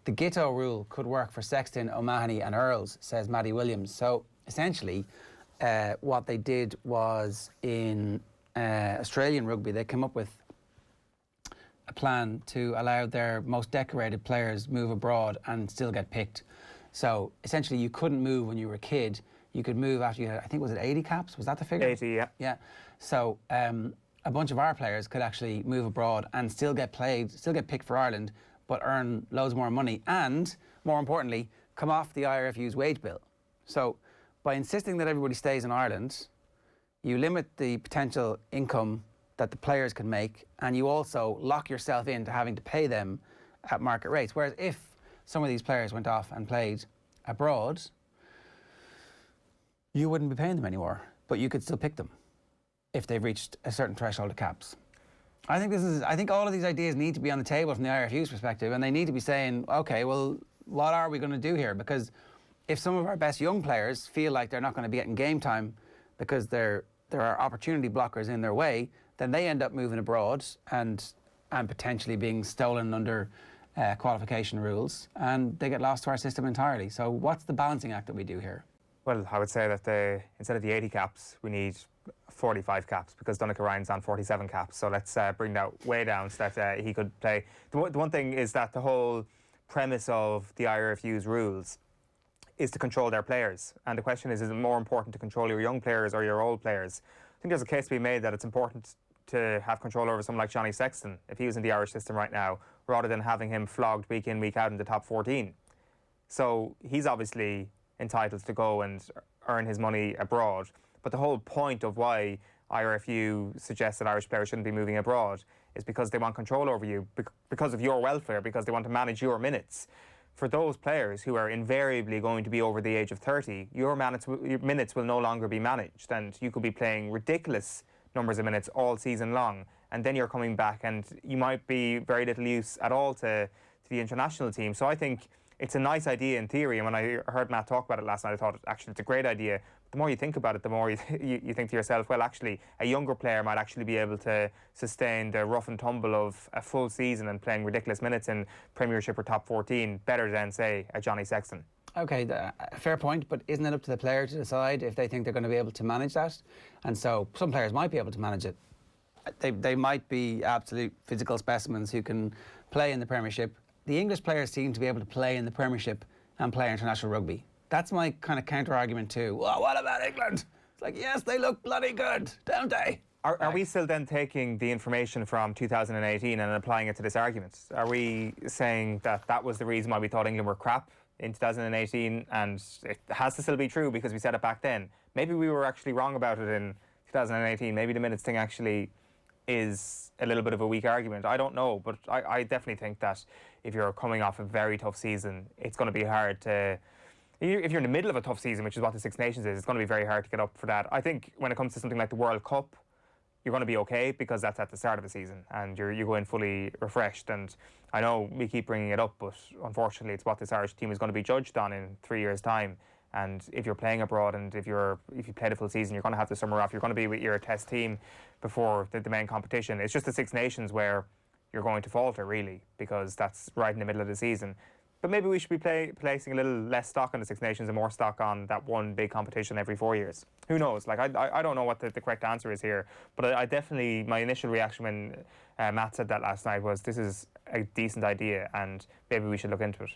the Gitto rule could work for Sexton, O'Mahony and Earls, says Matty Williams. So essentially what they did was in Australian rugby, they came up with a plan to allow their most decorated players move abroad and still get picked. So essentially you couldn't move when you were a kid. You could move after you had, I think, was it 80 caps? Was that the figure? 80, yeah. Yeah. So a bunch of our players could actually move abroad and still get played, still get picked for Ireland, but earn loads more money and, more importantly, come off the IRFU's wage bill. So by insisting that everybody stays in Ireland, you limit the potential income that the players can make, and you also lock yourself into having to pay them at market rates. Whereas if some of these players went off and played abroad, you wouldn't be paying them anymore, but you could still pick them if they've reached a certain threshold of caps. I think all of these ideas need to be on the table from the IRFU's perspective, and they need to be saying, okay, well, what are we going to do here? Because if some of our best young players feel like they're not going to be getting game time because there are opportunity blockers in their way, then they end up moving abroad and potentially being stolen under qualification rules, and they get lost to our system entirely. So what's the balancing act that we do here? Well, I would say that instead of the 80 caps, we need 45 caps, because Donnacha Ryan's on 47 caps. So let's bring that way down so that he could play. The one thing is that the whole premise of the IRFU's rules is to control their players. And the question is it more important to control your young players or your old players? I think there's a case to be made that it's important to have control over someone like Johnny Sexton, if he was in the Irish system right now, rather than having him flogged week in, week out in the top 14. So he's obviously entitled to go and earn his money abroad. But the whole point of why IRFU suggests that Irish players shouldn't be moving abroad is because they want control over you, because of your welfare, because they want to manage your minutes. For those players who are invariably going to be over the age of 30, your minutes will no longer be managed, and you could be playing ridiculous numbers of minutes all season long, and then you're coming back and you might be very little use at all to the international team. So I think it's a nice idea in theory, and when I heard Matt talk about it last night, I thought actually it's a great idea. The more you think about it, the more you think to yourself, well, actually, a younger player might actually be able to sustain the rough and tumble of a full season and playing ridiculous minutes in Premiership or top 14 better than, say, a Johnny Sexton. Okay, fair point, but isn't it up to the player to decide if they think they're going to be able to manage that? And so some players might be able to manage it. They might be absolute physical specimens who can play in the Premiership. The English players seem to be able to play in the Premiership and play international rugby. That's my kind of counter-argument too. Well, what about England? It's like, yes, they look bloody good, don't they? Are we still then taking the information from 2018 and applying it to this argument? Are we saying that that was the reason why we thought England were crap in 2018, and it has to still be true because we said it back then? Maybe we were actually wrong about it in 2018. Maybe the minutes thing actually is a little bit of a weak argument. I don't know, but I definitely think that if you're coming off a very tough season, it's going to be hard to... If you're in the middle of a tough season, which is what the Six Nations is, it's going to be very hard to get up for that. I think when it comes to something like the World Cup, you're going to be okay because that's at the start of the season and you go in fully refreshed. And I know we keep bringing it up, but unfortunately it's what this Irish team is going to be judged on in 3 years' time. And if you're playing abroad and if you play the full season, you're going to have the summer off. You're going to be with your test team before the main competition. It's just the Six Nations where you're going to falter, really, because that's right in the middle of the season. But maybe we should be placing a little less stock on the Six Nations and more stock on that one big competition every 4 years. Who knows? Like, I don't know what the correct answer is here, but I definitely, my initial reaction when Matt said that last night was, this is a decent idea and maybe we should look into it.